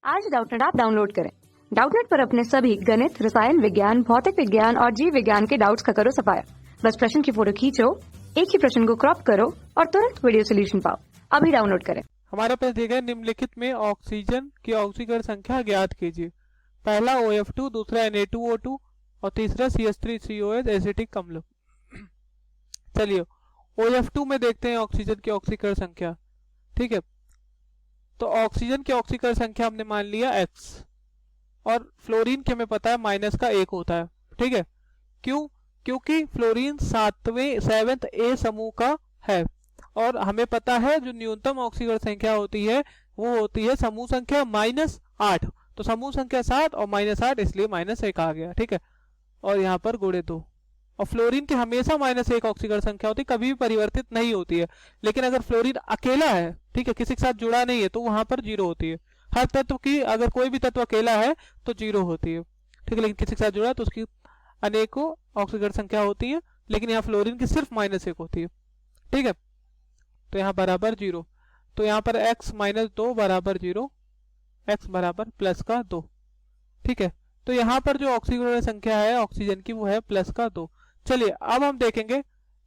आज Doubtnut app download करें। Doubtnut पर अपने सभी गणित, रसायन विज्ञान, भौतिक विज्ञान और जीव विज्ञान के डाउट्स का करो सफाया। बस प्रश्न की फोटो खींचो, एक ही प्रश्न को क्रॉप करो और तुरंत वीडियो सोल्यूशन पाओ। अभी डाउनलोड करें। हमारा पास दिया गया निम्नलिखित में ऑक्सीजन की ऑक्सीकरण संख्या ज्ञात कीजिए। पहला OF2, दूसरा Na2O2 और तीसरा CH3COH एसिटिक अम्ल। चलिए OF2 में देखते हैं ऑक्सीजन की ऑक्सीकरण संख्या। ठीक है, तो ऑक्सीजन की ऑक्सीकरण संख्या हमने मान लिया x और फ्लोरीन की हमें पता है माइनस का 1 होता है। ठीक है, क्यों? क्योंकि फ्लोरीन 7th A समूह का है और हमें पता है जो न्यूनतम ऑक्सीकरण संख्या होती है वो होती है समूह संख्या -8। तो समूह संख्या 7 और -8, इसलिए -1 आ गया। ठीक है, और यहाँ पर गुणे 2। और फ्लोरीन की हमेशा -1 ऑक्सीकरण संख्या होती है, कभी भी परिवर्तित नहीं होती है। लेकिन अगर फ्लोरीन अकेला है, ठीक है, किसी के साथ जुड़ा नहीं है, तो वहां पर 0 होती है। हर तत्व की अगर कोई भी तत्व अकेला है तो 0 होती है। ठीक है, लेकिन किसी के साथ जुड़ा है तो उसकी अनेकों ऑक्सीकरण संख्या होती है, लेकिन यहाँ फ्लोरीन की सिर्फ -1 होती है। ठीक है, तो यहाँ बराबर 0। तो यहाँ पर x - 2 बराबर 0, x बराबर +2। ठीक है, तो यहाँ पर जो ऑक्सीकरण संख्या है ऑक्सीजन की वो है +2। चलिए अब हम देखेंगे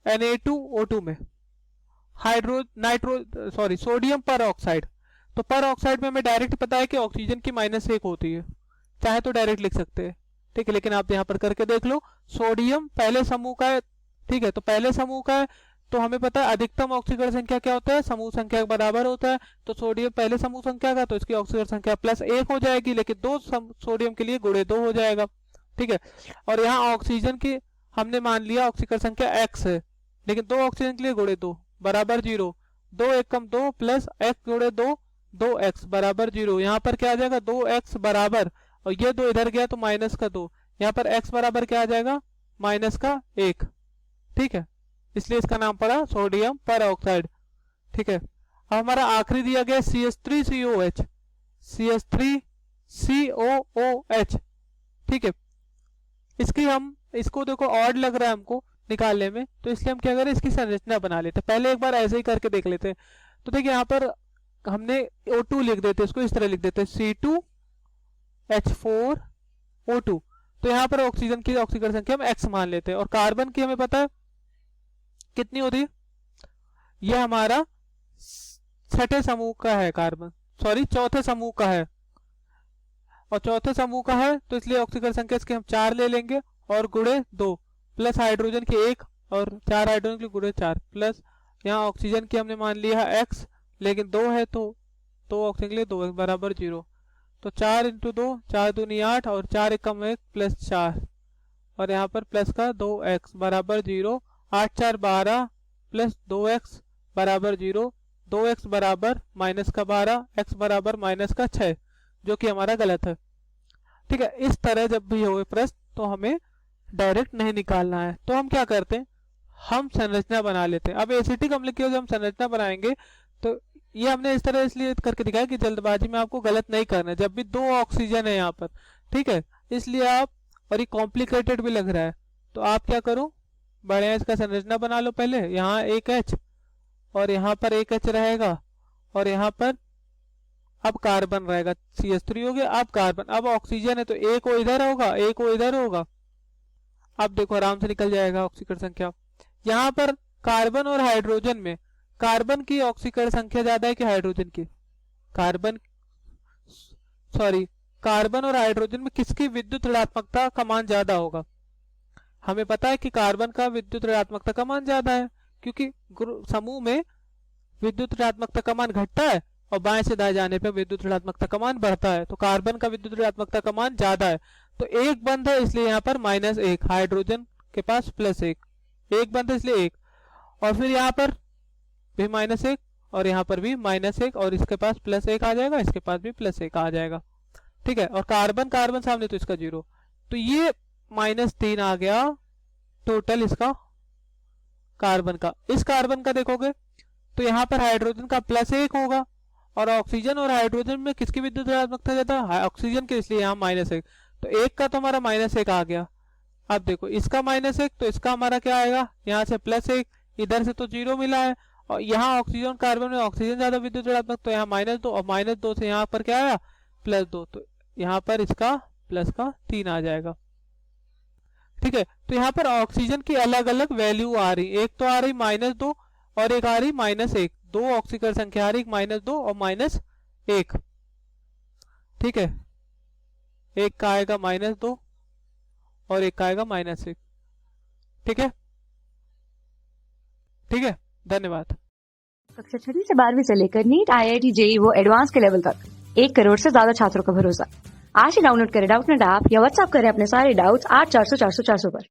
Na2O2 में सोडियम पर ऑक्साइड। तो पर ऑक्साइड में हमें डायरेक्ट पता है कि ऑक्सीजन की -1 होती है, चाहे तो डायरेक्ट लिख सकते हैं। ठीक है, लेकिन आप यहाँ पर करके देख लो, सोडियम पहले समूह का है। ठीक है, तो पहले समूह का है तो हमें पता है अधिकतम ऑक्सीकरण संख्या क्या होता है, समूह संख्या के बराबर होता है। तो सोडियम पहले समूह संख्या का, तो इसकी ऑक्सीकरण संख्या +1 हो जाएगी, लेकिन 2 सोडियम के लिए गुणे 2 हो जाएगा। ठीक है, और यहाँ ऑक्सीजन की हमने मान लिया ऑक्सीकरण संख्या x है, लेकिन 2 ऑक्सीजन के लिए गुणे 2 बराबर 0। 2 × 1 = 2 प्लस x गुणे 2, 2x बराबर 0। यहाँ पर क्या आ जाएगा, 2x बराबर, और ये 2 इधर गया तो -2। यहाँ पर x बराबर क्या आ जाएगा, -1। ठीक है, इसलिए इसका नाम पड़ा सोडियम पर ऑक्साइड। ठीक है, अब हमारा आखिरी दिया गया CH3COH, CH3COOH। ठीक है, इसको देखो ऑड लग रहा है हमको निकालने में, तो इसलिए हम क्या करें, इसकी संरचना बना लेते हैं। पहले एक बार ऐसे ही करके देख लेते हैं। तो देखिए यहाँ पर हमने O2 लिख देते, इसको इस तरह लिख देते C2H4O2। तो यहाँ पर ऑक्सीजन की ऑक्सीकरण संख्या हम x मान लेते हैं, और कार्बन की हमें पता है कितनी होती है, यह हमारा छठे समूह का है, चौथे समूह का है, और चौथे समूह का है तो इसलिए ऑक्सीकरण संख्या इसके हम 4 ले लेंगे और गुणे 2 प्लस हाइड्रोजन की 1 और 4 हाइड्रोजन के गुणे 4 प्लस यहाँ ऑक्सीजन की हमने मान लिया है x, लेकिन 2 है तो 2 ऑक्सीजन के लिए 2x बराबर 0। तो 4 × 2, 4 दूनी 8 और 4 एकम 1 + 4, और यहाँ पर प्लस का 2x बराबर 0। 8 × 4 = 12 प्लस 2x बराबर 0। 2x बराबर -12, x बराबर -6, जो कि हमारा गलत है। ठीक है, इस तरह जब भी हो प्रश्न तो हमें डायरेक्ट नहीं निकालना है, तो हम क्या करते हैं, हम संरचना बना लेते हैं। अब एसिटिक अम्ल की जब हम संरचना बनाएंगे तो ये हमने इस तरह इसलिए करके दिखाया कि जल्दबाजी में आपको गलत नहीं करना है। जब भी 2 ऑक्सीजन है यहाँ पर, ठीक है, इसलिए आप, और ये कॉम्प्लिकेटेड भी लग रहा है, तो आप क्या करो, बढ़िया इसका संरचना बना लो। पहले यहाँ एक H और यहाँ पर एक H रहेगा, और यहाँ पर अब कार्बन रहेगा, CH3 हो गया। अब कार्बन, अब ऑक्सीजन है तो एक वो इधर होगा, एक वो इधर होगा। अब देखो आराम से निकल जाएगा ऑक्सीकरण संख्या। यहाँ पर कार्बन और हाइड्रोजन में कार्बन की ऑक्सीकरण संख्या ज्यादा है कि हाइड्रोजन की? कार्बन और हाइड्रोजन में किसकी विद्युत ऋणात्मकता का मान ज्यादा होगा? हमें पता है कि कार्बन का विद्युत ऋणात्मकता का मान ज्यादा है, क्योंकि समूह में विद्युत ऋणात्मकता का मान घटता है और बाएं से दाएं जाने पर विद्युत ऋणात्मकता का मान बढ़ता है। तो कार्बन का विद्युत ऋणात्मकता का मान ज्यादा है, तो एक बंद है इसलिए यहाँ पर -1, हाइड्रोजन के पास +1, एक बंद है इसलिए 1, और फिर यहाँ पर भी -1 और यहाँ पर भी -1, और इसके पास +1 आ जाएगा, इसके पास भी +1 आ जाएगा। ठीक है, और कार्बन सामने तो इसका 0, तो ये -3 आ गया टोटल इसका कार्बन का। इस कार्बन का देखोगे तो यहाँ पर हाइड्रोजन का +1 होगा, और ऑक्सीजन और हाइड्रोजन में किसकी विद्युत ऋणात्मकता ज्यादा है? ऑक्सीजन के, इसलिए यहाँ -1, तो एक का तो हमारा -1 आ गया। अब देखो इसका -1 तो इसका हमारा क्या आएगा, यहाँ से +1, इधर से तो 0 मिला है, और यहाँ ऑक्सीजन कार्बन में ऑक्सीजन ज्यादा विद्युत ऋणात्मक, तो यहाँ -2, और -2 से यहाँ पर क्या आया, +2, तो यहाँ पर इसका प्लस का 3 आ जाएगा। ठीक है, तो यहाँ पर ऑक्सीजन की अलग अलग वैल्यू आ रही, एक तो आ रही -2 और एक आ रही -1, दो ऑक्सीकरण संख्या आ रही, -2 और -1। ठीक है, एक का आएगा -2 और एक का आएगा -1। ठीक है, ठीक है, धन्यवाद। कक्षा 6वीं से 12वीं से लेकर नीट, IIT, JEE वो एडवांस के लेवल तक 1 करोड़ से ज्यादा छात्रों का भरोसा। आज ही डाउनलोड करें डाउटनेट ऐप या व्हाट्सएप करें अपने सारे डाउट्स 8400 400 400 पर।